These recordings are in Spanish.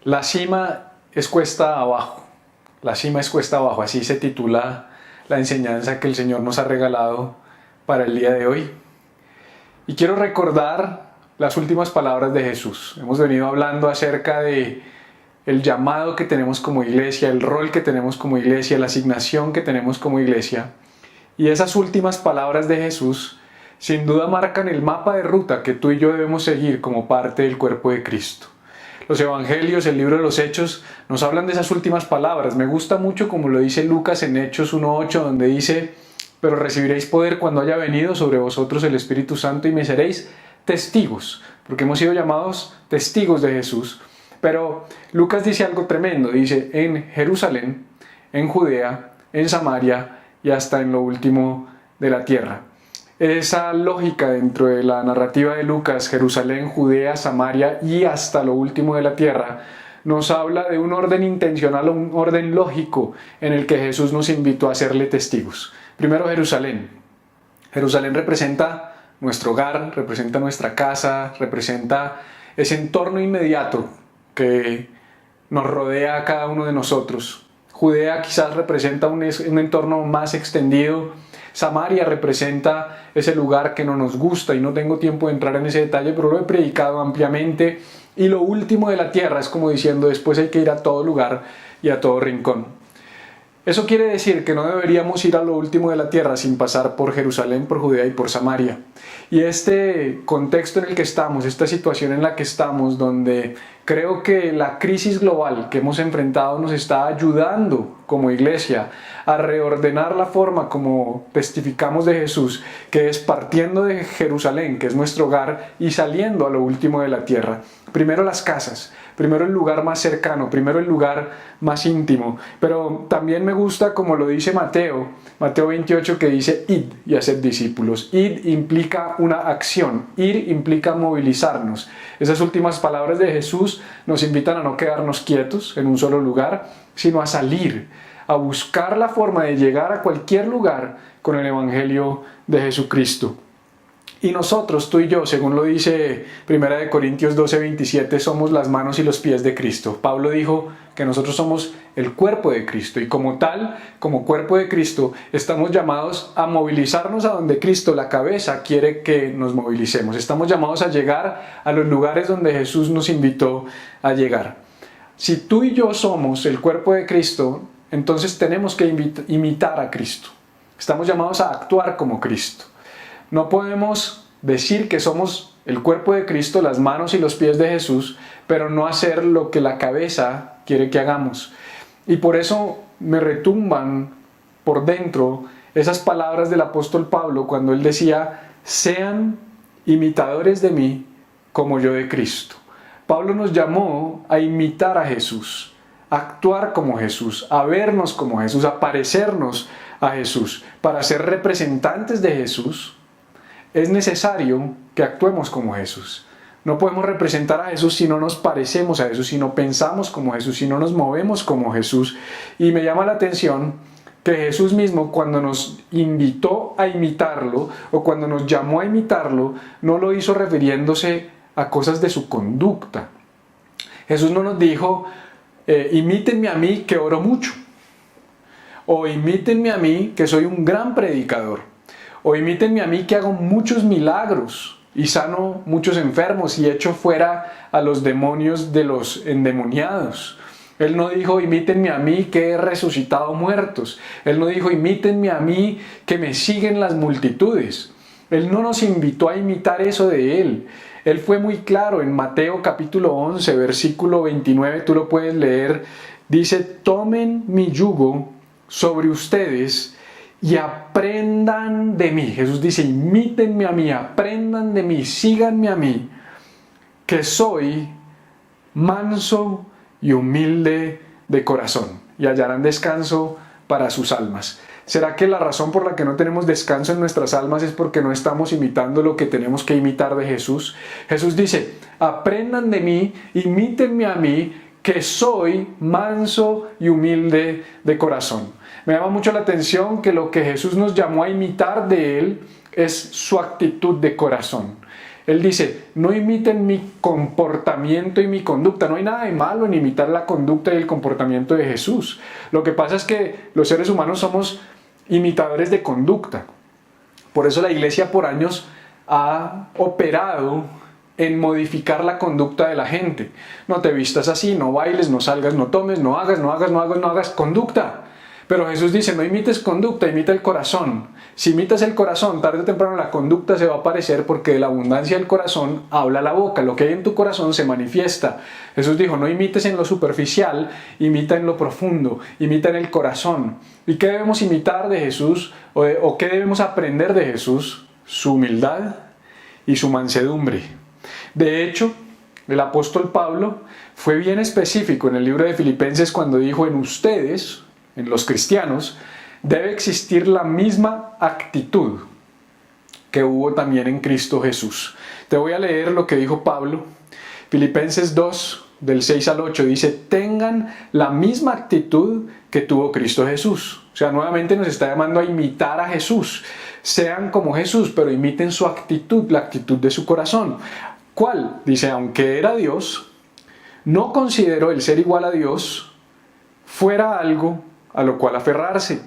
La cima es cuesta abajo. La cima es cuesta abajo. Así se titula la enseñanza que el Señor nos ha regalado para el día de hoy. Y quiero recordar las últimas palabras de Jesús. Hemos venido hablando acerca de el llamado que tenemos como iglesia, el rol que tenemos como iglesia, la asignación que tenemos como iglesia. Y esas últimas palabras de Jesús sin duda marcan el mapa de ruta que tú y yo debemos seguir como parte del cuerpo de Cristo. Los evangelios, el libro de los Hechos, nos hablan de esas últimas palabras. Me gusta mucho como lo dice Lucas en Hechos 1:8, donde dice: pero recibiréis poder cuando haya venido sobre vosotros el Espíritu Santo y me seréis testigos, porque hemos sido llamados testigos de Jesús. Pero Lucas dice algo tremendo, dice: en Jerusalén, en Judea, en Samaria y hasta en lo último de la tierra. Esa lógica dentro de la narrativa de Lucas, Jerusalén, Judea, Samaria y hasta lo último de la tierra, nos habla de un orden intencional, un orden lógico en el que Jesús nos invitó a serle testigos. Primero, Jerusalén. Jerusalén representa nuestro hogar, representa nuestra casa, representa ese entorno inmediato que nos rodea a cada uno de nosotros. Judea quizás representa un entorno más extendido. Samaria representa ese lugar que no nos gusta y no tengo tiempo de entrar en ese detalle, pero lo he predicado ampliamente. Y lo último de la tierra es como diciendo: después hay que ir a todo lugar y a todo rincón. Eso quiere decir que no deberíamos ir a lo último de la tierra sin pasar por Jerusalén, por Judea y por Samaria. Y este contexto en el que estamos, esta situación en la que estamos, donde creo que la crisis global que hemos enfrentado nos está ayudando como iglesia a reordenar la forma como testificamos de Jesús, que es partiendo de Jerusalén, que es nuestro hogar, y saliendo a lo último de la tierra. Primero las casas, primero el lugar más cercano, primero el lugar más íntimo. Pero también me gusta como lo dice Mateo 28, que dice: id y haced discípulos. Id implica una acción, ir implica movilizarnos. Esas últimas palabras de Jesús nos invitan a no quedarnos quietos en un solo lugar, sino a salir, a buscar la forma de llegar a cualquier lugar con el Evangelio de Jesucristo. Y nosotros, tú y yo, según lo dice 1 Corintios 12:27, somos las manos y los pies de Cristo. Pablo dijo que nosotros somos el cuerpo de Cristo y como tal, como cuerpo de Cristo, estamos llamados a movilizarnos a donde Cristo, la cabeza, quiere que nos movilicemos. Estamos llamados a llegar a los lugares donde Jesús nos invitó a llegar. Si tú y yo somos el cuerpo de Cristo, entonces tenemos que imitar a Cristo. Estamos llamados a actuar como Cristo. No podemos decir que somos el cuerpo de Cristo, las manos y los pies de Jesús, pero no hacer lo que la cabeza quiere que hagamos. Y por eso me retumban por dentro esas palabras del apóstol Pablo cuando él decía: sean imitadores de mí como yo de Cristo. Pablo nos llamó a imitar a Jesús, a actuar como Jesús, a vernos como Jesús, a parecernos a Jesús. Para ser representantes de Jesús, es necesario que actuemos como Jesús. No podemos representar a Jesús si no nos parecemos a Jesús, si no pensamos como Jesús, si no nos movemos como Jesús. Y me llama la atención que Jesús mismo, cuando nos invitó a imitarlo o cuando nos llamó a imitarlo, no lo hizo refiriéndose a cosas de su conducta. Jesús no nos dijo: imítenme a mí que oro mucho, o imítenme a mí que soy un gran predicador, o imítenme a mí que hago muchos milagros y sano muchos enfermos y echo fuera a los demonios de los endemoniados. Él no dijo: imítenme a mí que he resucitado muertos. Él no dijo: imítenme a mí que me siguen las multitudes. Él no nos invitó a imitar eso de Él. Él fue muy claro en Mateo capítulo 11, versículo 29, tú lo puedes leer. Dice: tomen mi yugo sobre ustedes y aprendan de mí. Jesús dice: imítenme a mí, aprendan de mí, síganme a mí, que soy manso y humilde de corazón, y hallarán descanso para sus almas. ¿Será que la razón por la que no tenemos descanso en nuestras almas es porque no estamos imitando lo que tenemos que imitar de Jesús? Jesús dice: aprendan de mí, imítenme a mí, que soy manso y humilde de corazón. Me llama mucho la atención que lo que Jesús nos llamó a imitar de Él es su actitud de corazón. Él dice, no imiten mi comportamiento y mi conducta. No hay nada de malo en imitar la conducta y el comportamiento de Jesús. Lo que pasa es que los seres humanos somos imitadores de conducta. Por eso la iglesia por años ha operado en modificar la conducta de la gente. No te vistas así, no bailes, no salgas, no tomes, no hagas conducta. Pero Jesús dice, no imites conducta, imita el corazón. Si imitas el corazón, tarde o temprano la conducta se va a aparecer, porque de la abundancia del corazón habla la boca. Lo que hay en tu corazón se manifiesta. Jesús dijo, no imites en lo superficial, imita en lo profundo, imita en el corazón. ¿Y qué debemos imitar de Jesús o qué debemos aprender de Jesús? Su humildad y su mansedumbre. De hecho, el apóstol Pablo fue bien específico en el libro de Filipenses cuando dijo, en ustedes, en los cristianos, debe existir la misma actitud que hubo también en Cristo Jesús. Te voy a leer lo que dijo Pablo. Filipenses 2, del 6 al 8, dice, tengan la misma actitud que tuvo Cristo Jesús. O sea, nuevamente nos está llamando a imitar a Jesús. Sean como Jesús, pero imiten su actitud, la actitud de su corazón. ¿Cuál? Dice, aunque era Dios, no consideró el ser igual a Dios fuera algo a lo cual aferrarse.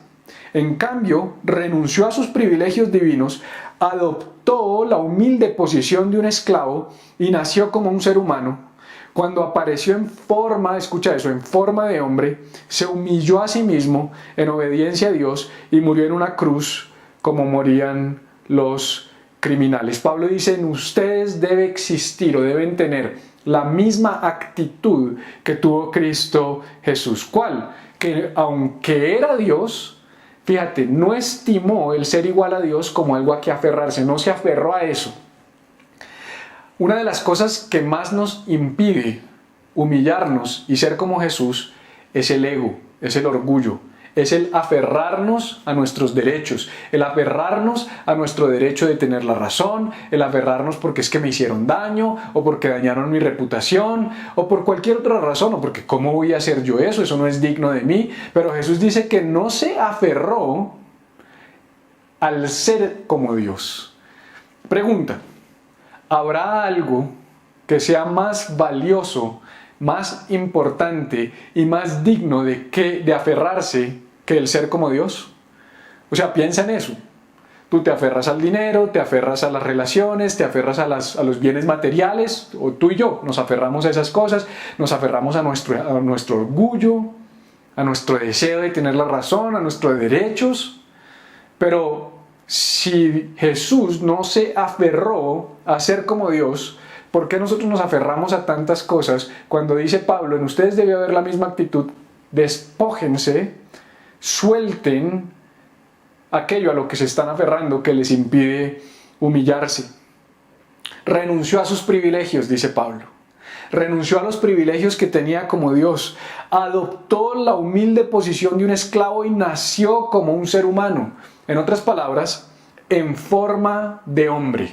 En cambio, renunció a sus privilegios divinos, adoptó la humilde posición de un esclavo y nació como un ser humano. Cuando apareció en forma, escucha eso, en forma de hombre, se humilló a sí mismo en obediencia a Dios y murió en una cruz como morían los criminales. Pablo dice, en ustedes debe existir o deben tener la misma actitud que tuvo Cristo Jesús. ¿Cuál? Que aunque era Dios, fíjate, no estimó el ser igual a Dios como algo a que aferrarse, no se aferró a eso. Una de las cosas que más nos impide humillarnos y ser como Jesús es el ego, es el orgullo. Es el aferrarnos a nuestros derechos, el aferrarnos a nuestro derecho de tener la razón, el aferrarnos porque es que me hicieron daño, o porque dañaron mi reputación, o por cualquier otra razón, o porque ¿cómo voy a hacer yo eso? Eso no es digno de mí. Pero Jesús dice que no se aferró al ser como Dios. Pregunta, ¿habrá algo que sea más valioso, más importante y más digno de aferrarse que el ser como Dios? O sea, piensa en eso. Tú te aferras al dinero, te aferras a las relaciones, te aferras a los bienes materiales, o tú y yo nos aferramos a esas cosas, nos aferramos a nuestro orgullo, a nuestro deseo de tener la razón, a nuestros derechos. Pero si Jesús no se aferró a ser como Dios, ¿por qué nosotros nos aferramos a tantas cosas? Cuando dice Pablo, en ustedes debe haber la misma actitud, despójense, suelten aquello a lo que se están aferrando que les impide humillarse. Renunció a sus privilegios, dice Pablo. Renunció a los privilegios que tenía como Dios. Adoptó la humilde posición de un esclavo y nació como un ser humano. En otras palabras, en forma de hombre.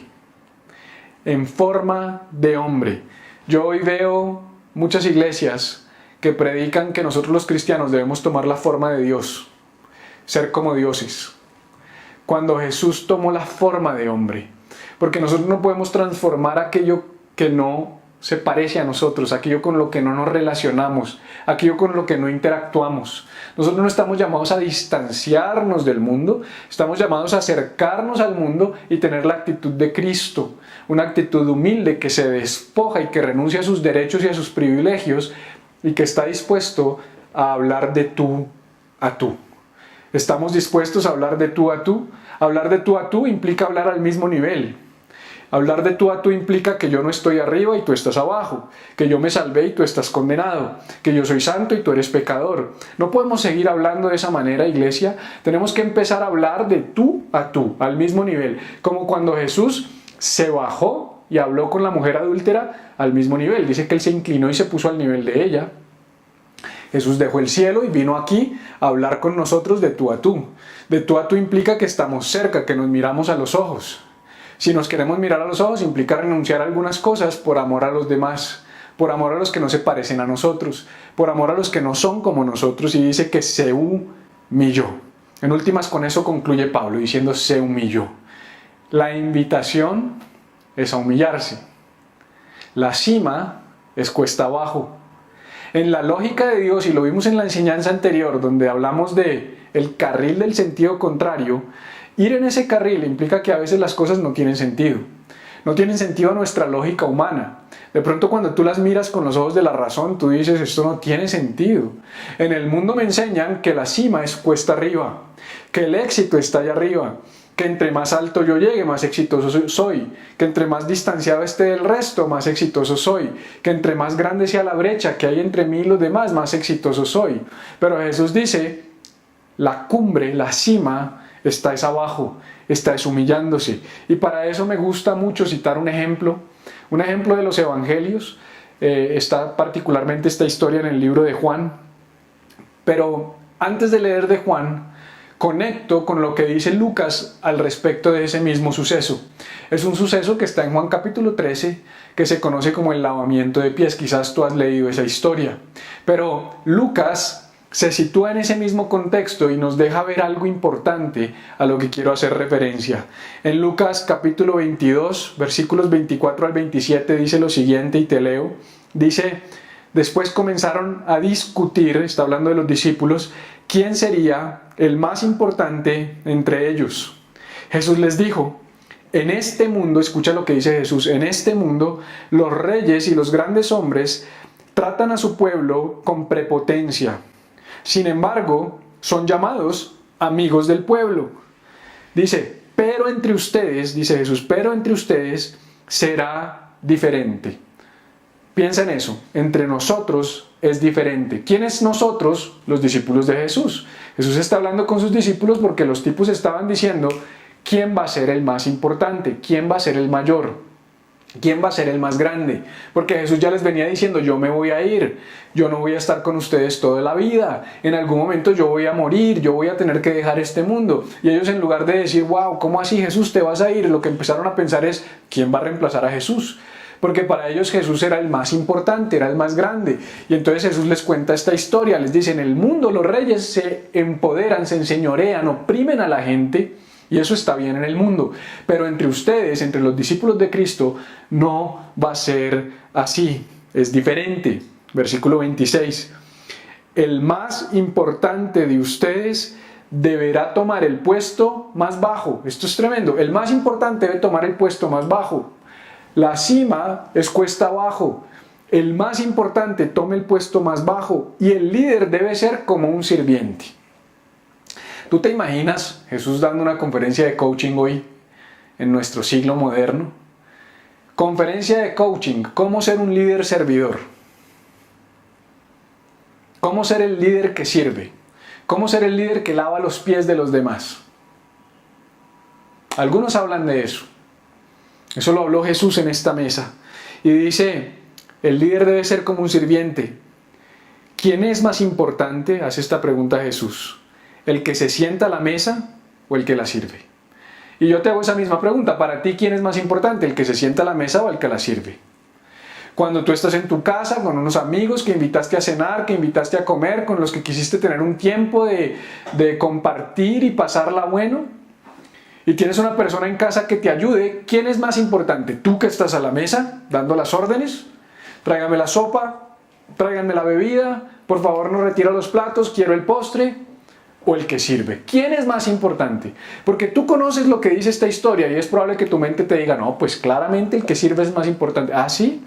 En forma de hombre. Yo hoy veo muchas iglesias que predican que nosotros los cristianos debemos tomar la forma de Dios, ser como dioses, cuando Jesús tomó la forma de hombre, porque nosotros no podemos transformar aquello que no se parece a nosotros, aquello con lo que no nos relacionamos, aquello con lo que no interactuamos. Nosotros no estamos llamados a distanciarnos del mundo, estamos llamados a acercarnos al mundo y tener la actitud de Cristo, una actitud humilde que se despoja y que renuncia a sus derechos y a sus privilegios y que está dispuesto a hablar de tú a tú. ¿Estamos dispuestos a hablar de tú a tú? Hablar de tú a tú implica hablar al mismo nivel. Hablar de tú a tú implica que yo no estoy arriba y tú estás abajo, que yo me salvé y tú estás condenado, que yo soy santo y tú eres pecador. No podemos seguir hablando de esa manera, iglesia. Tenemos que empezar a hablar de tú a tú, al mismo nivel. Como cuando Jesús se bajó y habló con la mujer adúltera al mismo nivel. Dice que él se inclinó y se puso al nivel de ella. Jesús dejó el cielo y vino aquí a hablar con nosotros de tú a tú. De tú a tú implica que estamos cerca, que nos miramos a los ojos. Si nos queremos mirar a los ojos, implica renunciar a algunas cosas por amor a los demás, por amor a los que no se parecen a nosotros, por amor a los que no son como nosotros, y dice que se humilló. En últimas, con eso concluye Pablo, diciendo se humilló. La invitación es a humillarse. La cima es cuesta abajo. En la lógica de Dios, y lo vimos en la enseñanza anterior, donde hablamos de el carril del sentido contrario, ir en ese carril implica que a veces las cosas no tienen sentido. No tienen sentido a nuestra lógica humana. De pronto cuando tú las miras con los ojos de la razón, tú dices, esto no tiene sentido. En el mundo me enseñan que la cima es cuesta arriba, que el éxito está allá arriba, que entre más alto yo llegue, más exitoso soy, que entre más distanciado esté del resto, más exitoso soy, que entre más grande sea la brecha que hay entre mí y los demás, más exitoso soy. Pero Jesús dice, la cumbre, la cima, está es abajo, está es humillándose. Y para eso me gusta mucho citar un ejemplo de los evangelios. Está particularmente esta historia en el libro de Juan. Pero antes de leer de Juan, conecto con lo que dice Lucas al respecto de ese mismo suceso. Es un suceso que está en Juan capítulo 13, que se conoce como el lavamiento de pies. Quizás tú has leído esa historia. Pero Lucas se sitúa en ese mismo contexto y nos deja ver algo importante a lo que quiero hacer referencia. En Lucas capítulo 22, versículos 24 al 27 dice lo siguiente, y te leo. Dice, después comenzaron a discutir, está hablando de los discípulos, quién sería el más importante entre ellos. Jesús les dijo, en este mundo, escucha lo que dice Jesús, en este mundo los reyes y los grandes hombres tratan a su pueblo con prepotencia. Sin embargo, son llamados amigos del pueblo. Dice, pero entre ustedes, dice Jesús, pero entre ustedes será diferente. Piensa en eso, entre nosotros es diferente. ¿Quiénes nosotros? Los discípulos de Jesús. Jesús está hablando con sus discípulos porque los tipos estaban diciendo, ¿quién va a ser el más importante? ¿Quién va a ser el mayor? ¿Quién va a ser el más grande? Porque Jesús ya les venía diciendo, yo me voy a ir, yo no voy a estar con ustedes toda la vida, en algún momento yo voy a morir, yo voy a tener que dejar este mundo. Y ellos en lugar de decir, wow, ¿cómo así Jesús te vas a ir? Lo que empezaron a pensar es, ¿quién va a reemplazar a Jesús? Porque para ellos Jesús era el más importante, era el más grande. Y entonces Jesús les cuenta esta historia, les dice, en el mundo los reyes se empoderan, se enseñorean, oprimen a la gente. Y eso está bien en el mundo, pero entre ustedes, entre los discípulos de Cristo, no va a ser así, es diferente. Versículo 26, el más importante de ustedes deberá tomar el puesto más bajo. Esto es tremendo, el más importante debe tomar el puesto más bajo. La cima es cuesta abajo, el más importante tome el puesto más bajo y el líder debe ser como un sirviente. ¿Tú te imaginas Jesús dando una conferencia de coaching hoy, en nuestro siglo moderno? Conferencia de coaching, ¿cómo ser un líder servidor? ¿Cómo ser el líder que sirve? ¿Cómo ser el líder que lava los pies de los demás? Algunos hablan de eso. Eso lo habló Jesús en esta mesa. Y dice, el líder debe ser como un sirviente. ¿Quién es más importante? Hace esta pregunta Jesús. ¿El que se sienta a la mesa o el que la sirve? Y yo te hago esa misma pregunta. Para ti, ¿quién es más importante? ¿El que se sienta a la mesa o el que la sirve? Cuando tú estás en tu casa con unos amigos que invitaste a cenar, que invitaste a comer, con los que quisiste tener un tiempo de compartir y pasarla bueno, y tienes una persona en casa que te ayude, ¿quién es más importante? ¿Tú que estás a la mesa dando las órdenes? Tráigame la sopa, tráiganme la bebida, por favor no retira los platos, quiero el postre. ¿O el que sirve? ¿Quién es más importante? Porque tú conoces lo que dice esta historia y es probable que tu mente te diga, no, pues claramente el que sirve es más importante. ¿Ah, sí?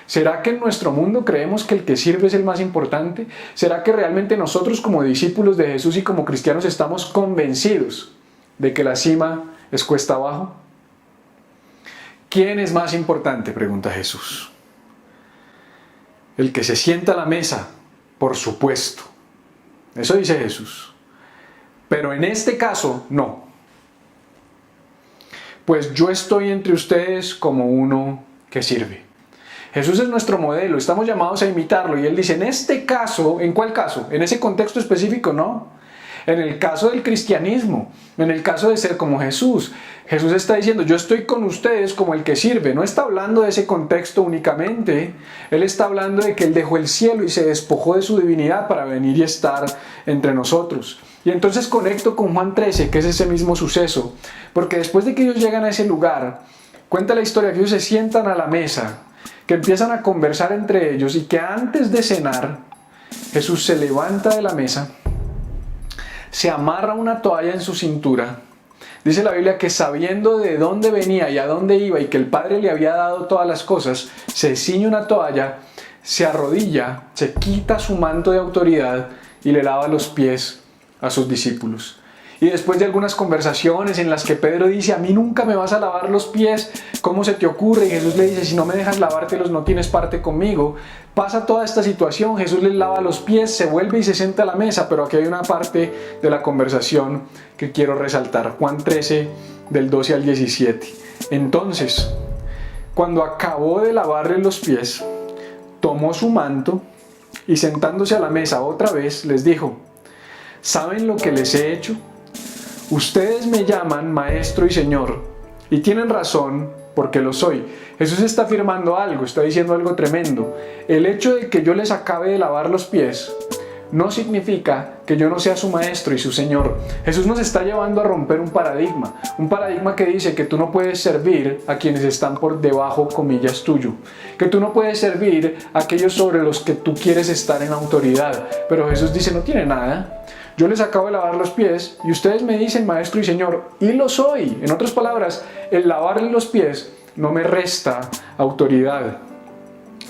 ¿Será que en nuestro mundo creemos que el que sirve es el más importante? ¿Será que realmente nosotros como discípulos de Jesús y como cristianos estamos convencidos de que la cima es cuesta abajo? ¿Quién es más importante? Pregunta Jesús. El que se sienta a la mesa, por supuesto. Eso dice Jesús. Pero en este caso, no. Pues yo estoy entre ustedes como uno que sirve. Jesús es nuestro modelo, estamos llamados a imitarlo. Y Él dice, en este caso, ¿en cuál caso? ¿En ese contexto específico? No. En el caso del cristianismo, en el caso de ser como Jesús. Jesús está diciendo, yo estoy con ustedes como el que sirve. No está hablando de ese contexto únicamente. Él está hablando de que Él dejó el cielo y se despojó de su divinidad para venir y estar entre nosotros. Y entonces conecto con Juan 13, que es ese mismo suceso, Porque después de que ellos llegan a ese lugar, cuenta la historia que ellos se sientan a la mesa, que empiezan a conversar entre ellos y que antes de cenar, Jesús se levanta de la mesa, se amarra una toalla en su cintura. Dice la Biblia que sabiendo de dónde venía y a dónde iba y que el Padre le había dado todas las cosas, se ciñe una toalla, se arrodilla, se quita su manto de autoridad y le lava los pies a sus discípulos. Y después de algunas conversaciones en las que Pedro dice, a mí nunca me vas a lavar los pies, ¿cómo se te ocurre? Y Jesús le dice, si no me dejas lavártelos no tienes parte conmigo. Pasa toda esta situación, Jesús les lava los pies, se vuelve y se sienta a la mesa, pero aquí hay una parte de la conversación que quiero resaltar. Juan 13, del 12 al 17. Entonces, cuando acabó de lavarle los pies, tomó su manto y sentándose a la mesa otra vez, les dijo, ¿saben lo que les he hecho? Ustedes me llaman Maestro y Señor, y tienen razón porque lo soy. Jesús está afirmando algo, está diciendo algo tremendo. El hecho de que yo les acabe de lavar los pies no significa que yo no sea su Maestro y su Señor. Jesús nos está llevando a romper un paradigma que dice que tú no puedes servir a quienes están por debajo, comillas, tuyo, que tú no puedes servir a aquellos sobre los que tú quieres estar en autoridad. Pero Jesús dice, no tiene nada. Yo les acabo de lavar los pies y ustedes me dicen Maestro y Señor, y lo soy. En otras palabras, el lavarle los pies no me resta autoridad.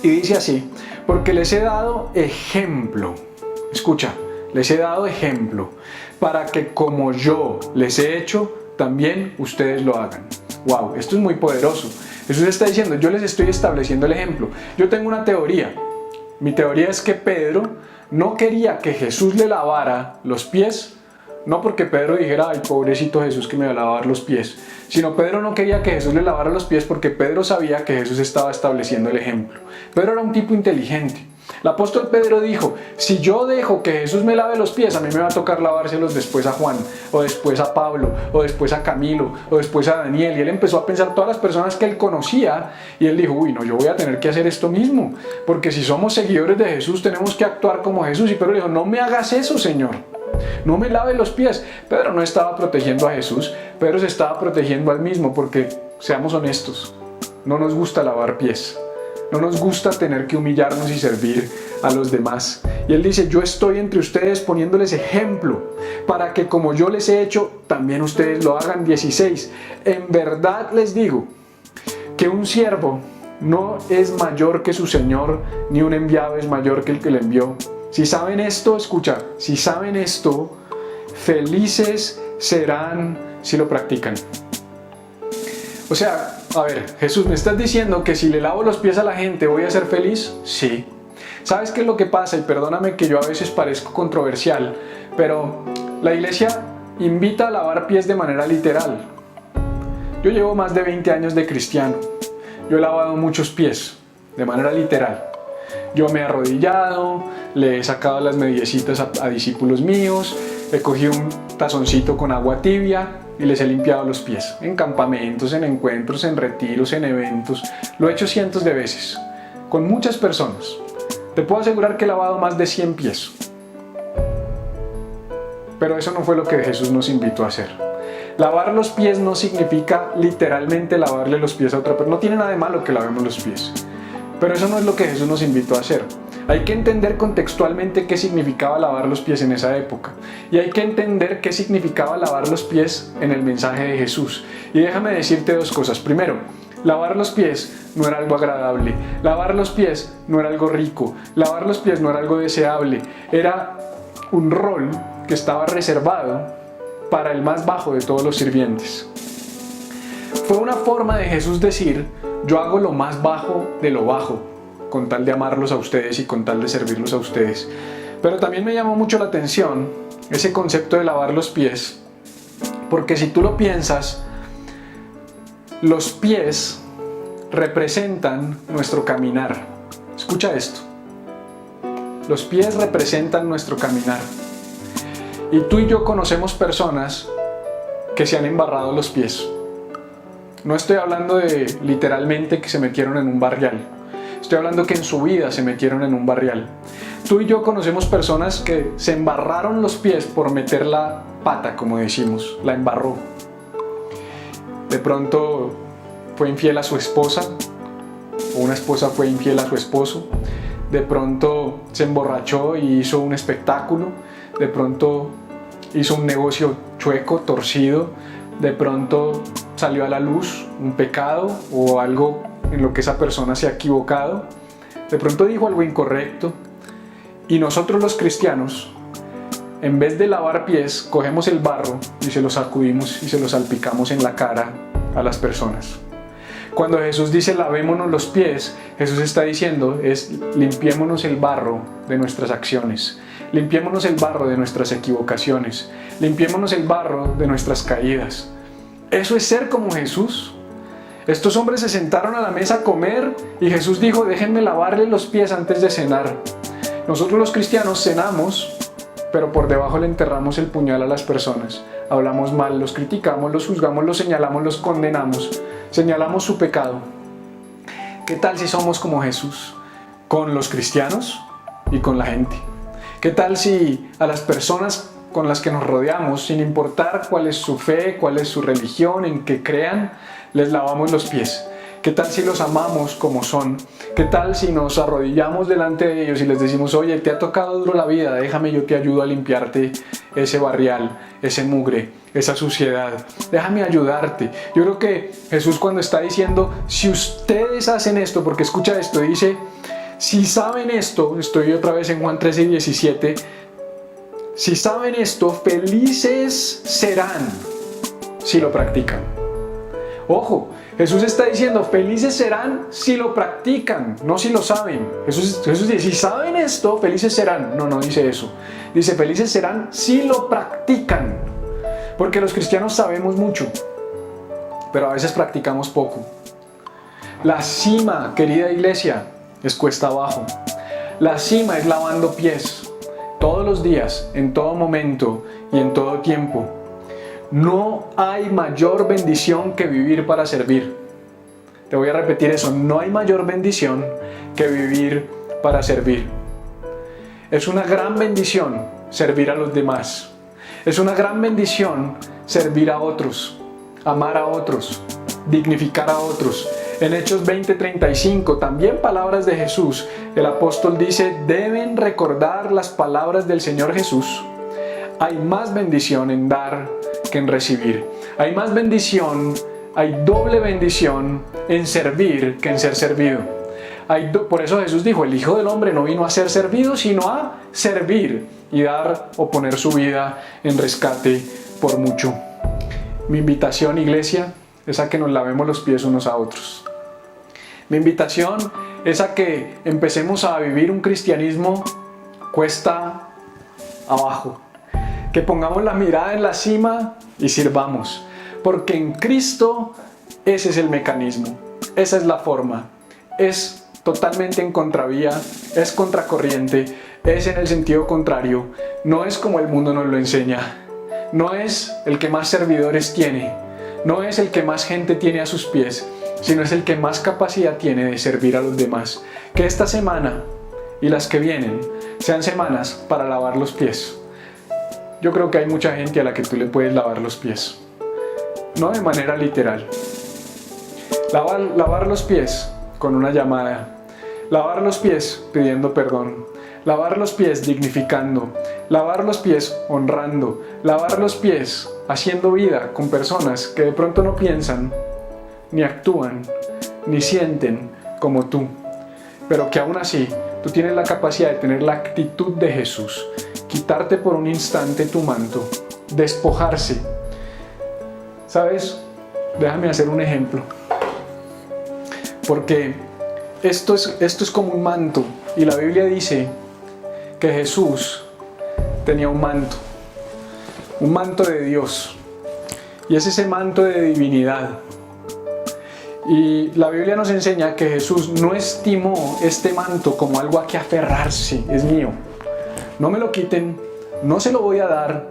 Y dice así, porque les he dado ejemplo. Escucha, les he dado ejemplo para que como yo les he hecho, también ustedes lo hagan. Wow, esto es muy poderoso. Jesús está diciendo, yo les estoy estableciendo el ejemplo. Yo tengo una teoría. Mi teoría es que Pedro no quería que Jesús le lavara los pies, no porque Pedro dijera, ay, pobrecito Jesús que me va a lavar los pies, sino Pedro no quería que Jesús le lavara los pies porque Pedro sabía que Jesús estaba estableciendo el ejemplo. Pedro era un tipo inteligente. El apóstol Pedro dijo, si yo dejo que Jesús me lave los pies, a mí me va a tocar lavárselos después a Juan, o después a Pablo, o después a Camilo, o después a Daniel. Y él empezó a pensar todas las personas que él conocía, y él dijo, uy, no, yo voy a tener que hacer esto mismo, porque si somos seguidores de Jesús tenemos que actuar como Jesús. Y Pedro dijo, no me hagas eso, Señor, no me lave los pies. Pedro no estaba protegiendo a Jesús, Pedro se estaba protegiendo al mismo, porque seamos honestos, no nos gusta lavar pies. No nos gusta tener que humillarnos y servir a los demás. Y él dice, yo estoy entre ustedes poniéndoles ejemplo para que como yo les he hecho, también ustedes lo hagan. 16. En verdad les digo que un siervo no es mayor que su Señor, ni un enviado es mayor que el que le envió. Si saben esto, escucha, si saben esto, felices serán si lo practican. O sea, a ver, Jesús, ¿me estás diciendo que si le lavo los pies a la gente voy a ser feliz? Sí. ¿Sabes qué es lo que pasa? Y perdóname que yo a veces parezco controversial, pero la iglesia invita a lavar pies de manera literal. Yo llevo más de 20 años de cristiano. Yo he lavado muchos pies de manera literal. Yo me he arrodillado, le he sacado las mediecitas a discípulos míos, he cogido un tazoncito con agua tibia y les he limpiado los pies, en campamentos, en encuentros, en retiros, en eventos. Lo he hecho cientos de veces, con muchas personas. Te puedo asegurar que he lavado más de 100 pies. Pero eso no fue lo que Jesús nos invitó a hacer. Lavar los pies no significa literalmente lavarle los pies a otra persona. No tiene nada de malo que lavemos los pies. Pero eso no es lo que Jesús nos invitó a hacer. Hay que entender contextualmente qué significaba lavar los pies en esa época. Y hay que entender qué significaba lavar los pies en el mensaje de Jesús. Y déjame decirte dos cosas. Primero, lavar los pies no era algo agradable. Lavar los pies no era algo rico. Lavar los pies no era algo deseable. Era un rol que estaba reservado para el más bajo de todos los sirvientes. Fue una forma de Jesús decir, yo hago lo más bajo de lo bajo, con tal de amarlos a ustedes y con tal de servirlos a ustedes. Pero también me llamó mucho la atención ese concepto de lavar los pies, porque si tú lo piensas, los pies representan nuestro caminar. Escucha esto. Los pies representan nuestro caminar. Y tú y yo conocemos personas que se han embarrado los pies. No estoy hablando de literalmente que se metieron en un barrial. Estoy hablando que en su vida se metieron en un barrial. Tú y yo conocemos personas que se embarraron los pies por meter la pata, como decimos, la embarró. De pronto fue infiel a su esposa, o una esposa fue infiel a su esposo. De pronto se emborrachó y hizo un espectáculo. De pronto hizo un negocio chueco, torcido. De pronto salió a la luz un pecado o algo en lo que esa persona se ha equivocado. De pronto dijo algo incorrecto. Y nosotros los cristianos, en vez de lavar pies, cogemos el barro y se lo sacudimos y se lo salpicamos en la cara a las personas. Cuando Jesús dice lavémonos los pies, Jesús está diciendo es limpiémonos el barro de nuestras acciones, limpiémonos el barro de nuestras equivocaciones, limpiémonos el barro de nuestras caídas. Eso es ser como Jesús. Estos hombres se sentaron a la mesa a comer y Jesús dijo, déjenme lavarle los pies antes de cenar. Nosotros los cristianos cenamos, pero por debajo le enterramos el puñal a las personas. Hablamos mal, los criticamos, los juzgamos, los señalamos, los condenamos. Señalamos su pecado. ¿Qué tal si somos como Jesús? Con los cristianos y con la gente. ¿Qué tal si a las personas con las que nos rodeamos, sin importar cuál es su fe, cuál es su religión, en qué crean, les lavamos los pies? ¿Qué tal si los amamos como son? ¿Qué tal si nos arrodillamos delante de ellos y les decimos, oye, te ha tocado duro la vida, déjame yo te ayudo a limpiarte ese barrial, ese mugre, esa suciedad, déjame ayudarte? Yo creo que Jesús cuando está diciendo, si ustedes hacen esto, porque escucha esto, dice, si saben esto, estoy otra vez en Juan 13:17, si saben esto, felices serán si lo practican. Ojo, Jesús está diciendo, felices serán si lo practican, no si lo saben. Jesús dice, si saben esto, felices serán. No dice eso. Dice, felices serán si lo practican. Porque los cristianos sabemos mucho, pero a veces practicamos poco. La cima, querida iglesia, es cuesta abajo. La cima es lavando pies, todos los días, en todo momento y en todo tiempo. No hay mayor bendición que vivir para servir. Te voy a repetir eso, no hay mayor bendición que vivir para servir. Es una gran bendición servir a los demás. Es una gran bendición servir a otros, amar a otros, dignificar a otros. En Hechos 20:35, también palabras de Jesús, el apóstol dice, deben recordar las palabras del Señor Jesús. Hay más bendición en dar que en recibir. Hay más bendición, hay doble bendición en servir que en ser servido. Por eso Jesús dijo, el Hijo del Hombre no vino a ser servido, sino a servir y dar o poner su vida en rescate por mucho. Mi invitación, iglesia, es a que nos lavemos los pies unos a otros. Mi invitación es a que empecemos a vivir un cristianismo cuesta abajo. Que pongamos la mirada en la cima y sirvamos. Porque en Cristo ese es el mecanismo, esa es la forma. Es totalmente en contravía, es contracorriente, es en el sentido contrario. No es como el mundo nos lo enseña. No es el que más servidores tiene. No es el que más gente tiene a sus pies, sino es el que más capacidad tiene de servir a los demás. Que esta semana y las que vienen sean semanas para lavar los pies. Yo creo que hay mucha gente a la que tú le puedes lavar los pies. No de manera literal. Lavar los pies con una llamada. Lavar los pies pidiendo perdón. Lavar los pies dignificando. Lavar los pies honrando. Lavar los pies haciendo vida con personas que de pronto no piensan, ni actúan, ni sienten como tú. Pero que aún así tú tienes la capacidad de tener la actitud de Jesús. Quitarte por un instante tu manto, despojarse. ¿Sabes? Déjame hacer un ejemplo. Porque esto es como un manto. Y la Biblia dice que Jesús tenía un manto de Dios. Y es ese manto de divinidad. Y la Biblia nos enseña que Jesús no estimó este manto como algo a que aferrarse. Es mío. No me lo quiten, no se lo voy a dar,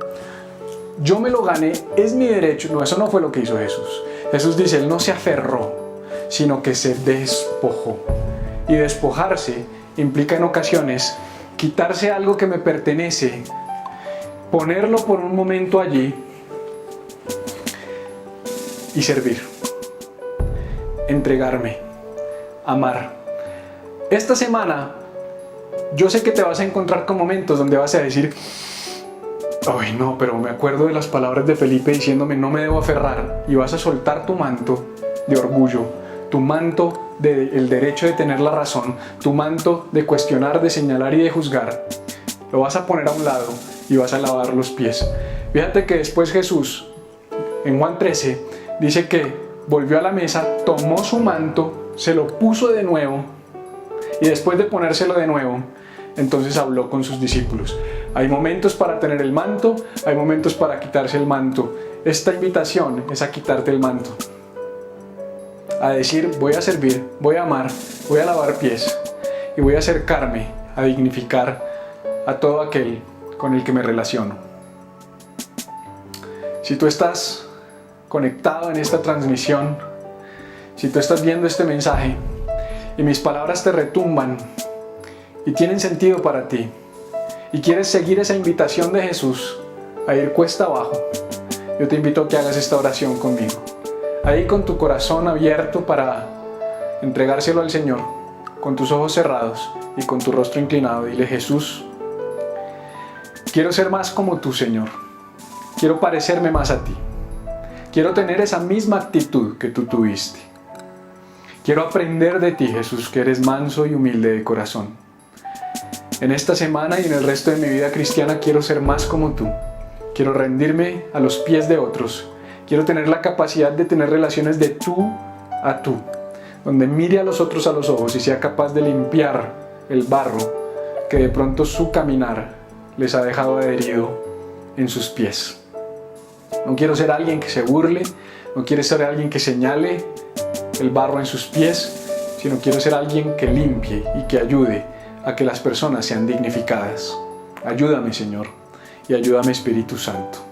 yo me lo gané, es mi derecho. No, eso no fue lo que hizo Jesús. Jesús dice, Él no se aferró, sino que se despojó. Y despojarse implica en ocasiones quitarse algo que me pertenece, ponerlo por un momento allí y servir. Entregarme, amar. Esta semana yo sé que te vas a encontrar con momentos donde vas a decir: ay no, pero me acuerdo de las palabras de Felipe diciéndome no me debo aferrar, y vas a soltar tu manto de orgullo, tu manto del derecho de tener la razón, tu manto de cuestionar, de señalar y de juzgar. Lo vas a poner a un lado y vas a lavar los pies. Fíjate que después Jesús, en Juan 13, dice que volvió a la mesa, tomó su manto, se lo puso de nuevo, y después de ponérselo de nuevo, entonces habló con sus discípulos. Hay momentos para tener el manto, hay momentos para quitarse el manto. Esta invitación es a quitarte el manto, a decir: voy a servir, voy a amar, voy a lavar pies y voy a acercarme a dignificar a todo aquel con el que me relaciono. Si tú estás conectado en esta transmisión, si tú estás viendo este mensaje y mis palabras te retumban y tienen sentido para ti, y quieres seguir esa invitación de Jesús a ir cuesta abajo, yo te invito a que hagas esta oración conmigo. Ahí, con tu corazón abierto para entregárselo al Señor, con tus ojos cerrados y con tu rostro inclinado, dile: Jesús, quiero ser más como tú, Señor. Quiero parecerme más a ti. Quiero tener esa misma actitud que tú tuviste. Quiero aprender de ti, Jesús, que eres manso y humilde de corazón. En esta semana y en el resto de mi vida cristiana quiero ser más como tú. Quiero rendirme a los pies de otros. Quiero tener la capacidad de tener relaciones de tú a tú, donde mire a los otros a los ojos y sea capaz de limpiar el barro que de pronto su caminar les ha dejado adherido en sus pies. No quiero ser alguien que se burle, no quiero ser alguien que señale el barro en sus pies, sino quiero ser alguien que limpie y que ayude a que las personas sean dignificadas. Ayúdame, Señor, y ayúdame, Espíritu Santo.